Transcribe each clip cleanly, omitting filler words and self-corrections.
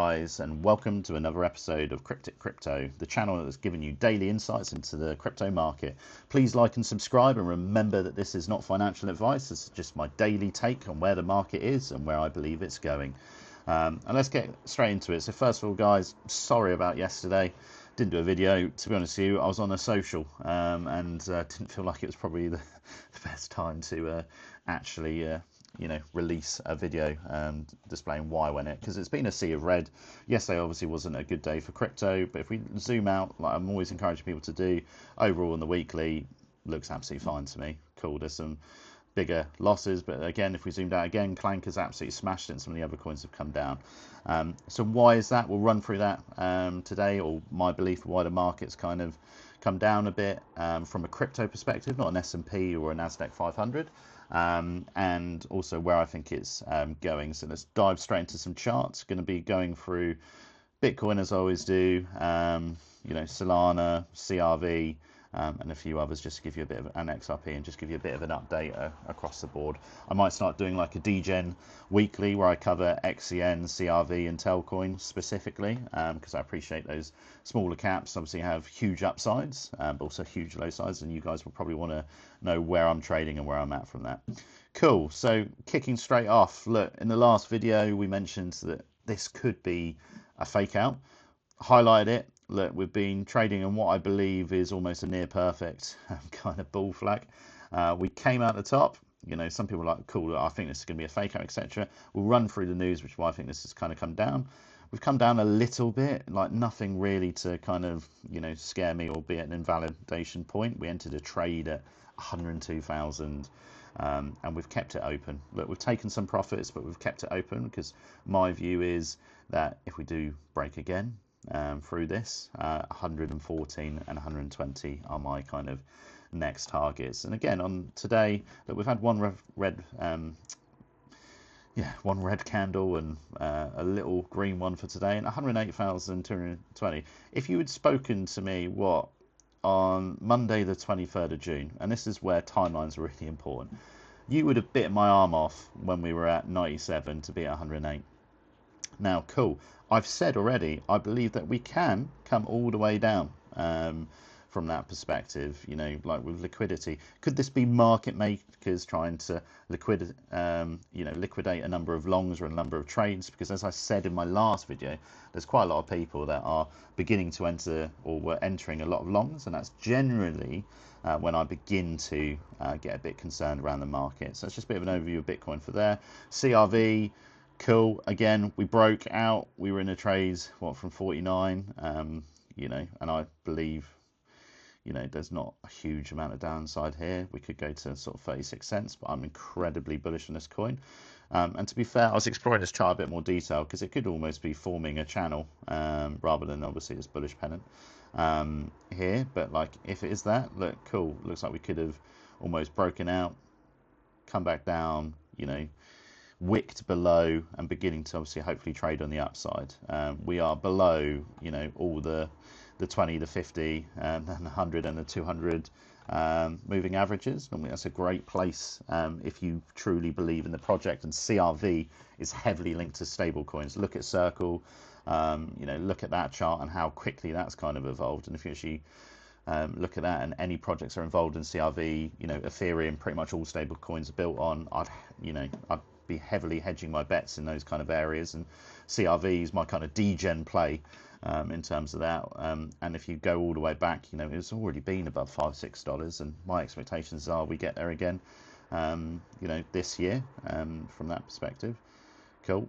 Guys, and welcome to another episode of Cryptic Crypto, the channel that's giving you daily insights into the crypto market. Please like and subscribe, and remember that this is not financial advice. This is just my daily take on where the market is and where I believe it's going. And let's get straight into it. So first of all, guys, sorry about yesterday. Didn't do a video. To be honest with you, I was on a social and didn't feel like it was probably the best time to actually release a video displaying why I went it, because it's been a sea of red. Yesterday obviously wasn't a good day for crypto, but if we zoom out, like I'm always encouraging people to do, overall on the weekly, looks absolutely fine to me. Cool, there's some bigger losses, but again, if we zoomed out again, Clank has absolutely smashed it and some of the other coins have come down. So why is that? We'll run through that today, or my belief of why the market's kind of come down a bit from a crypto perspective, not an S&P or a NASDAQ 500. And also where I think it's going. So let's dive straight into some charts. Going to be going through Bitcoin as I always do, Solana, CRV, and a few others, just to give you a bit of an XRP and just give you a bit of an update across the board. I might start doing like a DGen weekly where I cover XCN, CRV and Telcoin specifically, because I appreciate those smaller caps obviously have huge upsides, but also huge low sides, and you guys will probably want to know where I'm trading and where I'm at from that. Cool, so kicking straight off, look, in the last video we mentioned that this could be a fake out. Highlighted it. Look, we've been trading in what I believe is almost a near perfect kind of bull flag. We came out the top. Some people are like, cool, I think this is going to be a fake out, etc. We'll run through the news, which is why I think this has kind of come down. We've come down a little bit, like nothing really to kind of, scare me or be at an invalidation point. We entered a trade at 102,000 and we've kept it open. Look, we've taken some profits, but we've kept it open because my view is that if we do break again, through this, 114 and 120 are my kind of next targets. And again, on today, that we've had one red candle and a little green one for today, and 108,220. If you had spoken to me on Monday the 23rd of June, and this is where timelines are really important, you would have bitten my arm off when we were at 97 to be at 108. Now, cool. I've said already, I believe that we can come all the way down from that perspective, like with liquidity. Could this be market makers trying to liquidate a number of longs or a number of trades? Because as I said in my last video, there's quite a lot of people that are beginning to enter or were entering a lot of longs, and that's generally when I begin to get a bit concerned around the market. So that's just a bit of an overview of Bitcoin for there. CRV. Cool. Again, we broke out. We were in a trade from 49, and I believe, there's not a huge amount of downside here. We could go to sort of 36 cents, but I'm incredibly bullish on this coin. And to be fair, I was exploring this chart a bit more detail because it could almost be forming a channel rather than obviously this bullish pennant here. But like, if it is that, look, cool. Looks like we could have almost broken out, come back down, wicked below and beginning to obviously hopefully trade on the upside. We are below, all the 20, the 50, and the 100 and the 200 moving averages. Normally that's a great place if you truly believe in the project, and CRV is heavily linked to stable coins. Look at Circle, look at that chart and how quickly that's kind of evolved. And if you actually look at that, and any projects are involved in CRV, Ethereum, pretty much all stable coins are built on, I'd be heavily hedging my bets in those kind of areas, and CRV is my kind of degen play in terms of that. And if you go all the way back, it's already been above $5-6, and my expectations are we get there again this year from that perspective. Cool.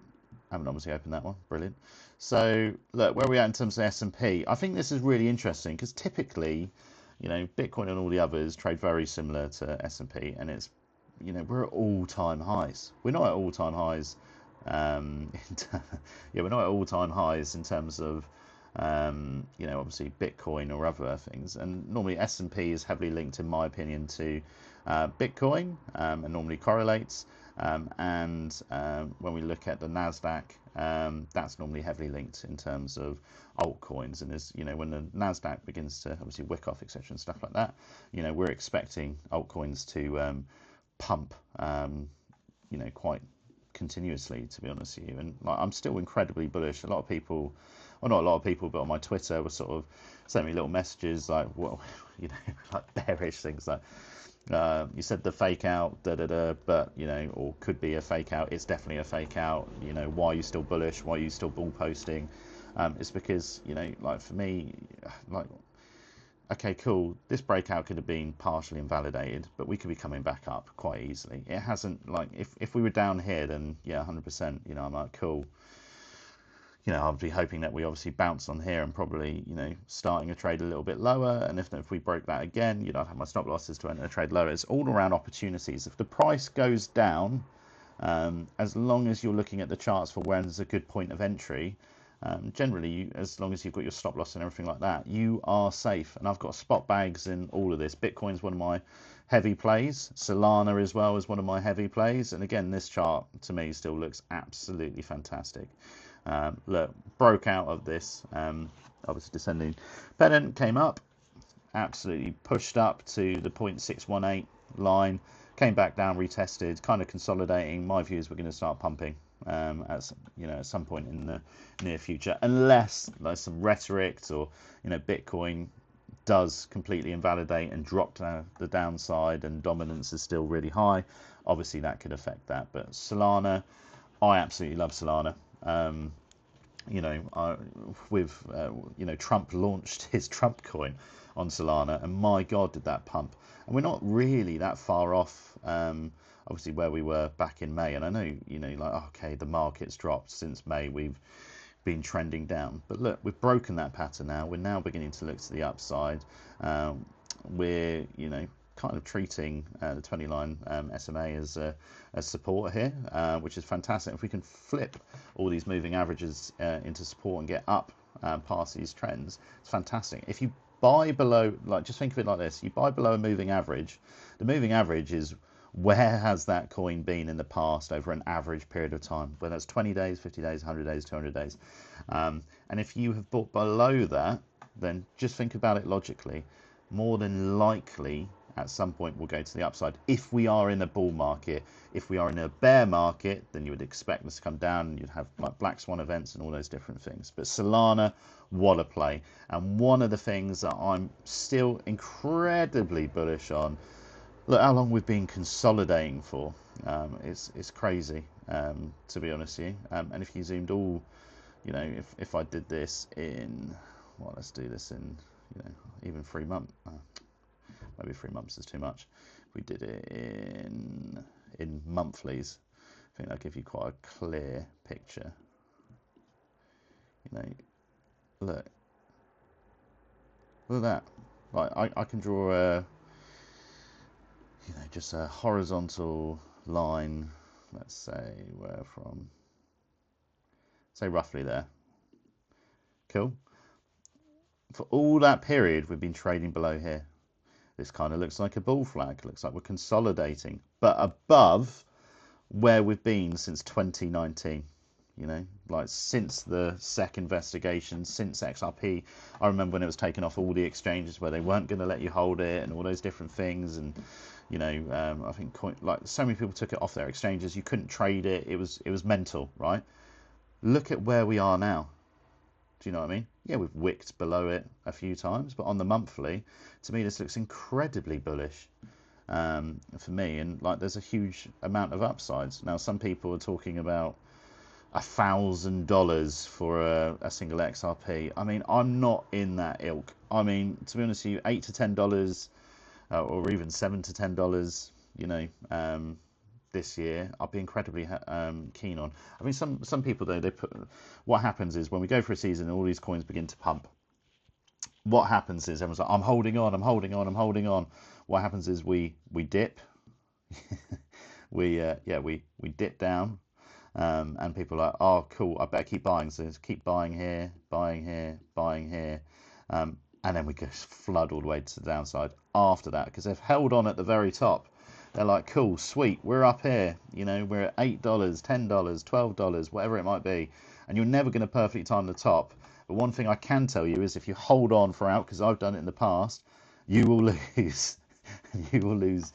I haven't obviously opened that one. Brilliant. So look, where are we at in terms of S&P? I think this is really interesting because typically, Bitcoin and all the others trade very similar to S&P, and it's, we're at all-time highs. We're not at all-time highs. We're not at all-time highs in terms of, obviously Bitcoin or other things. And normally S&P is heavily linked, in my opinion, to Bitcoin, and normally correlates. And when we look at the NASDAQ, that's normally heavily linked in terms of altcoins. And as when the NASDAQ begins to obviously wick off, etc., and stuff like that, we're expecting altcoins to pump, quite continuously, to be honest with you. And like, I'm still incredibly bullish. A lot of people, well, not a lot of people, but on my Twitter were sort of sending me little messages like, well, you know, like bearish things like, you said the fake out, but you know, or could be a fake out. It's definitely a fake out. You know, why are you still bullish? Why are you still bull posting? It's because, you know, like for me, like, okay, cool, this breakout could have been partially invalidated, but we could be coming back up quite easily. It hasn't, like, if we were down here, then yeah, 100%, you know, I'm like, cool. You know, I'd be hoping that we obviously bounce on here and probably, you know, starting a trade a little bit lower. And if we broke that again, you know, I'd have my stop losses to enter a trade lower. It's all around opportunities. If the price goes down, as long as you're looking at the charts for when there's a good point of entry, generally, as long as you've got your stop loss and everything like that, you are safe. And I've got spot bags in all of this. Bitcoin's one of my heavy plays. Solana as well is one of my heavy plays. And again, this chart to me still looks absolutely fantastic. Look, broke out of this, obviously descending pennant, came up, absolutely pushed up to the 0.618 line, came back down, retested, kind of consolidating. My view is we're going to start pumping at, you know, at some point in the near future, unless there's some rhetoric or, you know, Bitcoin does completely invalidate and drop to the downside and dominance is still really high. Obviously that could affect that. But Solana, I absolutely love Solana. You know, you know, Trump launched his Trump coin on Solana, and my God, did that pump! And we're not really that far off, obviously, where we were back in May. And I know, you know, like, okay, the market's dropped since May. We've been trending down, but look, we've broken that pattern now. We're now beginning to look to the upside. We're, you know, kind of treating the 20-line SMA as support here, which is fantastic. If we can flip all these moving averages into support and get up past these trends, it's fantastic. If you buy below, like, just think of it like this, you buy below a moving average, the moving average is where has that coin been in the past over an average period of time, whether that's 20 days, 50 days, 100 days, 200 days. And if you have bought below that, then just think about it logically. More than likely, at some point we'll go to the upside. If we are in a bull market, if we are in a bear market, then you would expect this to come down and you'd have like black swan events and all those different things. But Solana, what a play. And one of the things that I'm still incredibly bullish on, look how long we've been consolidating for. It's crazy, to be honest with you. And if you zoomed all, you know, if I did this in, well, let's do this in, you know, even 3 months. Maybe 3 months is too much. If we did it in monthlies, I think that'll give you quite a clear picture. You know, look at that. Like I can draw a, you know, just a horizontal line. Let's say where from, say roughly there. Cool. For all that period, we've been trading below here. This kind of looks like a bull flag. Looks like we're consolidating, but above where we've been since 2019. You know, like since the SEC investigation, since XRP. I remember when it was taken off all the exchanges where they weren't going to let you hold it and all those different things. And, you know, I think like so many people took it off their exchanges. You couldn't trade it. It was mental, right? Look at where we are now. Do you know what I mean? Yeah, we've wicked below it a few times, but on the monthly, to me, this looks incredibly bullish for me. And like, there's a huge amount of upsides. Now, some people are talking about $1,000 for a single XRP. I mean, I'm not in that ilk. I mean, to be honest with you, $8 to $10, or even $7 to $10, you know, this year, I'll be incredibly keen on. I mean, some people though, they put, what happens is when we go for a season and all these coins begin to pump, what happens is everyone's like, I'm holding on, I'm holding on, I'm holding on. What happens is we dip, we dip down, and people are like, oh cool, I better keep buying. So just keep buying here, buying here, buying here, and then we go flood all the way to the downside after that because they've held on at the very top. They're like, cool, sweet, we're up here, you know, we're at $8, $10, $12, whatever it might be, and you're never going to perfectly time the top. But one thing I can tell you is if you hold on throughout, because I've done it in the past, you will lose. You will lose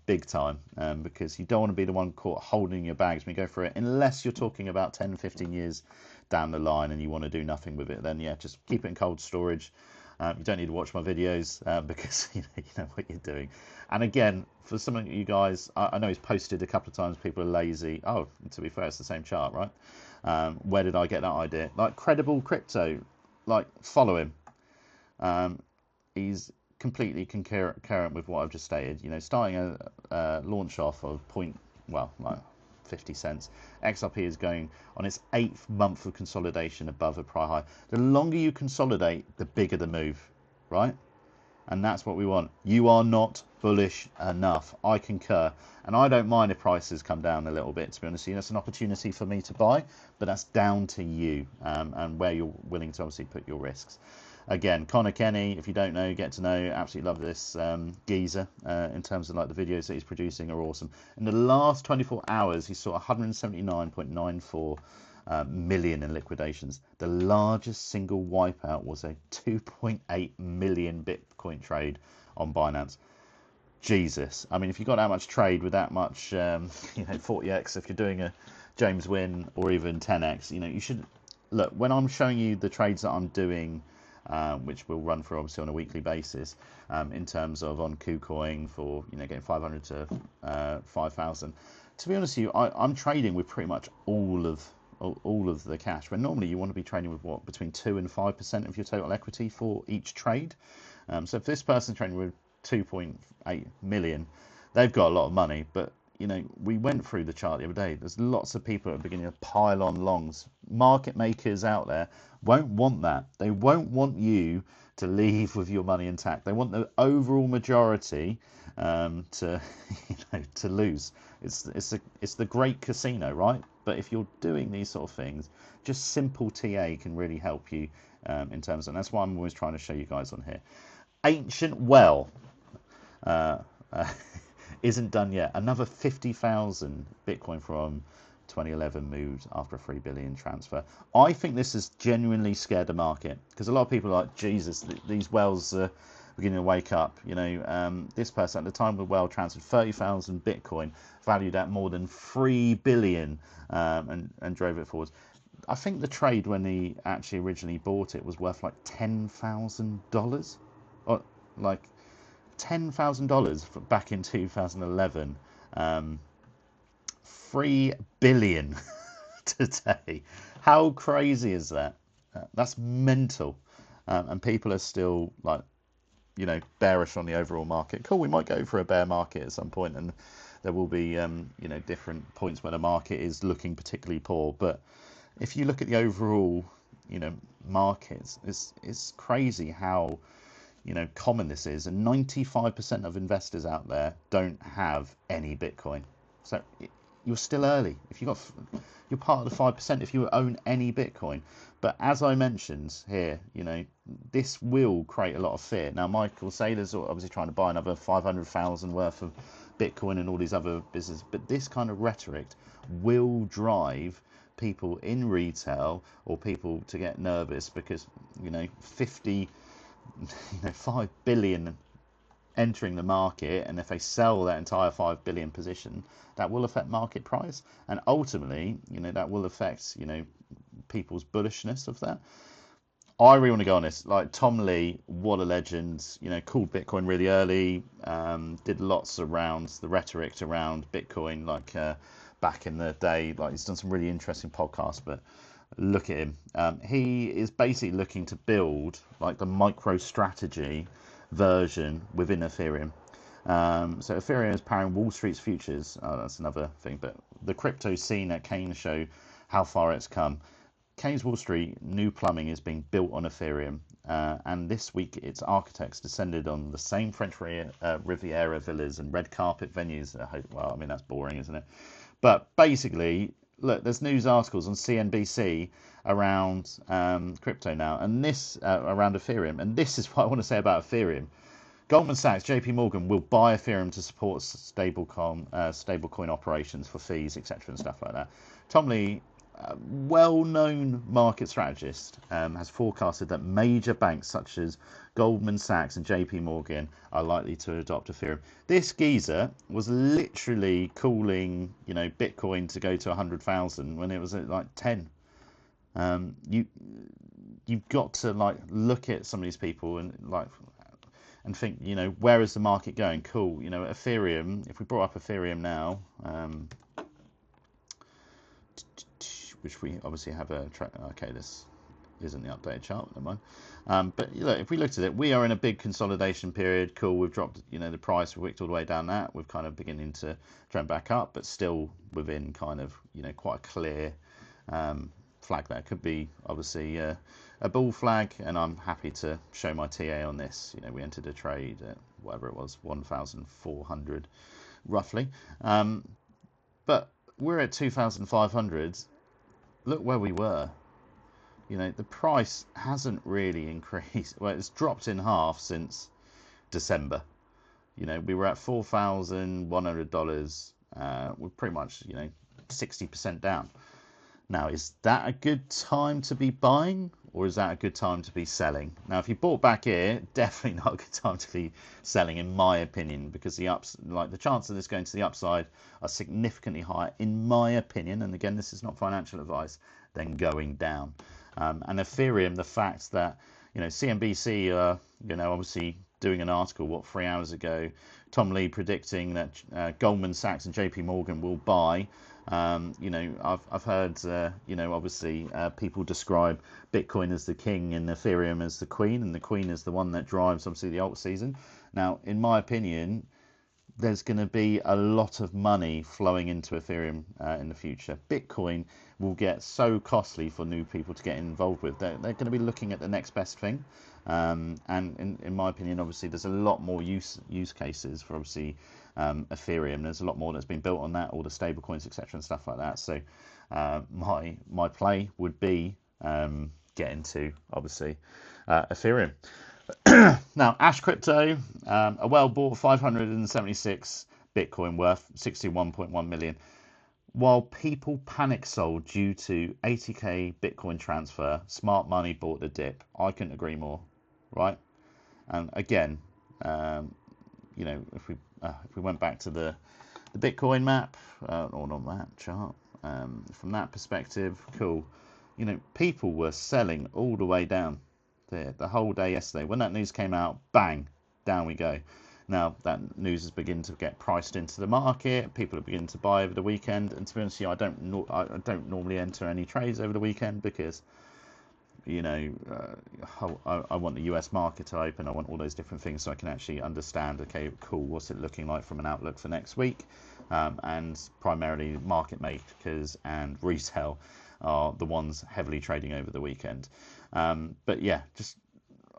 big time, because you don't want to be the one caught holding your bags when you go for it, unless you're talking about 10, 15 years down the line and you want to do nothing with it. Then yeah, just keep it in cold storage. You don't need to watch my videos, because you know what you're doing. And again, for some of you guys, I know he's posted a couple of times, people are lazy. Oh, to be fair, it's the same chart, right? Where did I get that idea? Like Credible Crypto, like follow him. He's completely concurrent with what I've just stated. You know, starting a launch off of like 50 cents. XRP is going on its 8th month of consolidation above a prior high. The longer you consolidate, the bigger the move, right? And that's what we want. You are not bullish enough. I concur. And I don't mind if prices come down a little bit, to be honest. That's an opportunity for me to buy, but that's down to you, and where you're willing to obviously put your risks. Again, Connor Kenny, if you don't know, get to know. Absolutely love this geezer. In terms of like the videos that he's producing are awesome. In the last 24 hours, he saw 179.94 million in liquidations. The largest single wipeout was a 2.8 million Bitcoin trade on Binance. Jesus, I mean, if you got that much trade with that much, 40x, if you're doing a James Wynn or even 10x, you should look. When I'm showing you the trades that I'm doing, which we'll run through obviously on a weekly basis, in terms of on KuCoin for getting 500 to 5,000. To be honest with you, I'm trading with pretty much all of the cash. When normally you want to be trading with what, between 2 and 5% of your total equity for each trade. So if this person's trading with 2.8 million, they've got a lot of money. But we went through the chart the other day. There's lots of people that are beginning to pile on longs. Market makers out there won't want that. They won't want you to leave with your money intact. They want the overall majority to lose. It's the great casino, right? But if you're doing these sort of things, just simple TA can really help you in terms of. And that's why I'm always trying to show you guys on here. Ancient Well. Isn't done yet. Another 50,000 Bitcoin from 2011 moved after a 3 billion transfer. I think this has genuinely scared the market, because a lot of people are like, Jesus, these wells are beginning to wake up. This person at the time of the well transferred 30,000 Bitcoin, valued at more than 3 billion, and drove it forward. I think the trade when he actually originally bought it was worth like $10,000, or like $10,000 back in 2011. 3 billion today. How crazy is that? That's mental. And people are still like, bearish on the overall market. Cool, we might go for a bear market at some point, and there will be different points where the market is looking particularly poor. But if you look at the overall markets, it's crazy how common this is, and 95% of investors out there don't have any Bitcoin. So you're still early. You're part of the 5% if you own any Bitcoin. But as I mentioned here, this will create a lot of fear. Now, Michael Saylor's obviously trying to buy another 500,000 worth of Bitcoin and all these other businesses, but this kind of rhetoric will drive people in retail or people to get nervous, because 5 billion entering the market, and if they sell that entire 5 billion position, that will affect market price, and ultimately that will affect people's bullishness of that. I really want to go on this. Like Tom Lee, what a legend. Called Bitcoin really early, did lots around the rhetoric around Bitcoin, like back in the day. Like he's done some really interesting podcasts, but look at him. He is basically looking to build like the MicroStrategy version within Ethereum. So Ethereum is powering Wall Street's futures. That's another thing. But the crypto scene at Kane show how far it's come. Kane's Wall Street new plumbing is being built on Ethereum, and this week its architects descended on the same French Riviera villas and red carpet venues. Well, I mean, that's boring, isn't it? But basically, look, there's news articles on CNBC around crypto now, and this around Ethereum, and this is what I want to say about Ethereum. Goldman Sachs, JP Morgan will buy Ethereum to support stablecoin operations for fees, etc., and stuff like that. Tom Lee well-known market strategist has forecasted that major banks such as Goldman Sachs and JP Morgan are likely to adopt Ethereum. This geezer was literally calling, you know, Bitcoin to go to 100,000 when it was at like 10. You've got to like look at some of these people and think, you know, where is the market going? Cool, you know, Ethereum. If we brought up Ethereum now. Which we obviously have a track. Okay, this isn't the updated chart, never mind. But look, if we looked at it, we are in a big consolidation period. Cool, we've dropped, you know, the price, we wicked all the way down that. We're kind of beginning to trend back up, but still within kind of, you know, quite a clear flag there. Could be obviously a bull flag, and I'm happy to show my TA on this. You know, we entered a trade at whatever it was, 1,400 roughly. But we're at 2,500. Look where we were. You know, the price hasn't really increased. Well, it's dropped in half since December. You know, we were at $4,100. We're pretty much, you know, 60% down. Now, is that a good time to be buying, or is that a good time to be selling? Now, if you bought back here, definitely not a good time to be selling, in my opinion, because the chance of this going to the upside are significantly higher, in my opinion. And again, this is not financial advice, than going down. And Ethereum, the fact that, you know, CNBC are, you know, obviously doing an article 3 hours ago, Tom Lee predicting that Goldman Sachs and JP Morgan will buy. You know, I've heard, you know, obviously people describe Bitcoin as the king and Ethereum as the queen, and the queen is the one that drives obviously the alt season. Now, in my opinion, there's going to be a lot of money flowing into Ethereum in the future. Bitcoin will get so costly for new people to get involved with. They're going to be looking at the next best thing. And in my opinion, obviously, there's a lot more use cases for obviously Ethereum. There's a lot more that's been built on that, all the stable coins, etc., and stuff like that. So my play would be get into obviously Ethereum. Now, Ash Crypto, a well-bought 576 Bitcoin worth 61.1 million. While people panic sold due to 80k Bitcoin transfer, smart money bought the dip. I couldn't agree more, right? And again, you know, if we went back to the Bitcoin map, or not map chart, from that perspective, cool. You know, people were selling all the way down the whole day yesterday. When that news came out, bang, down we go. Now that news is beginning to get priced into the market. People are beginning to buy over the weekend. And to be honest with you, I don't normally enter any trades over the weekend because, you know, I want the US market to open. I want all those different things so I can actually understand, okay, cool, what's it looking like from an outlook for next week? And primarily market makers and retail are the ones heavily trading over the weekend. But yeah,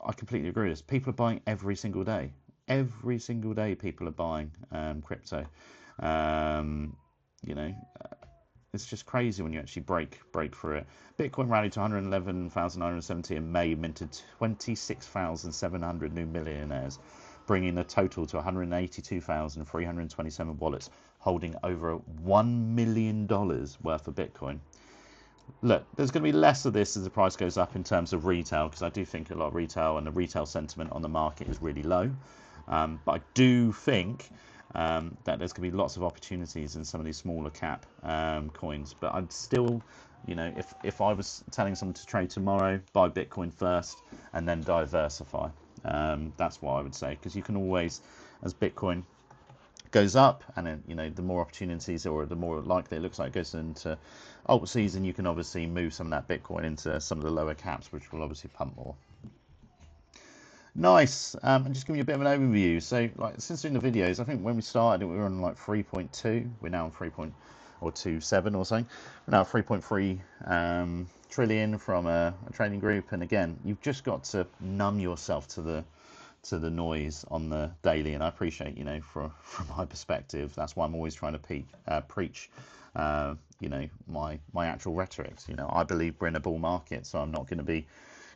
I completely agree with this. People are buying every single day. Every single day people are buying crypto. You know, it's just crazy when you actually break through it. Bitcoin rallied to 111,970 in May, minted 26,700 new millionaires, bringing the total to 182,327 wallets holding over $1 million worth of Bitcoin. Look, there's going to be less of this as the price goes up in terms of retail, because I do think a lot of retail and the retail sentiment on the market is really low. But I do think that there's going to be lots of opportunities in some of these smaller cap coins. But I'd still, you know, if I was telling someone to trade tomorrow, buy Bitcoin first and then diversify. That's what I would say, because you can always, as Bitcoin goes up, and then, you know, the more opportunities, or the more likely it looks like it goes into alt season, you can obviously move some of that Bitcoin into some of the lower caps, which will obviously pump more. Nice. And just giving you a bit of an overview. So, like, since doing the videos, I think when we started, we were on like 3.2. We're now on 3.27 or something. We're now 3.3 trillion from a trading group. And again, you've just got to numb yourself to the noise on the daily. And I appreciate, you know, from my perspective, that's why I'm always trying to preach, you know, my actual rhetorics. You know, I believe we're in a bull market, so I'm not going to be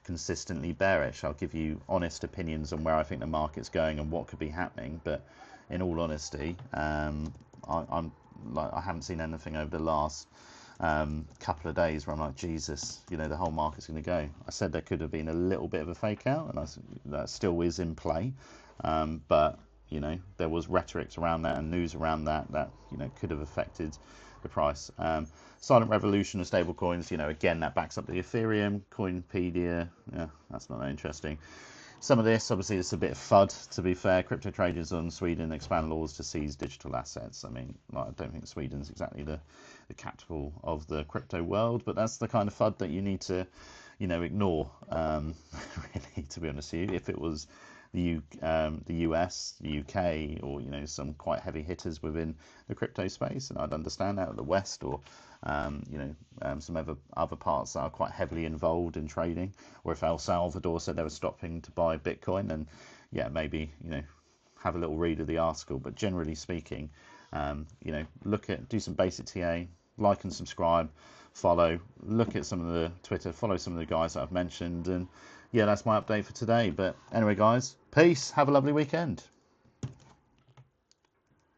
consistently bearish. I'll give you honest opinions on where I think the market's going and what could be happening, but in all honesty, I haven't seen anything over the last couple of days where I'm like, Jesus, you know, the whole market's going to go. I said there could have been a little bit of a fake out, and that still is in play. But, you know, there was rhetoric around that and news around that, you know, could have affected the price. Silent revolution of stablecoins, you know, again, that backs up the Ethereum, Coinpedia. Yeah, that's not that interesting. Some of this, obviously, it's a bit of FUD, to be fair. Crypto traders on Sweden expand laws to seize digital assets. I mean, like, I don't think Sweden's exactly the capital of the crypto world, but that's the kind of FUD that you need to, you know, ignore, really, to be honest with you. If it was the US, the UK, or, you know, some quite heavy hitters within the crypto space, and I'd understand that, or the West, or you know, some other parts that are quite heavily involved in trading, or if El Salvador said they were stopping to buy Bitcoin, then yeah, maybe, you know, have a little read of the article. But generally speaking, you know, do some basic TA, like and subscribe, follow, look at some of the Twitter, follow some of the guys that I've mentioned, and yeah, that's my update for today. But anyway, guys, peace, have a lovely weekend.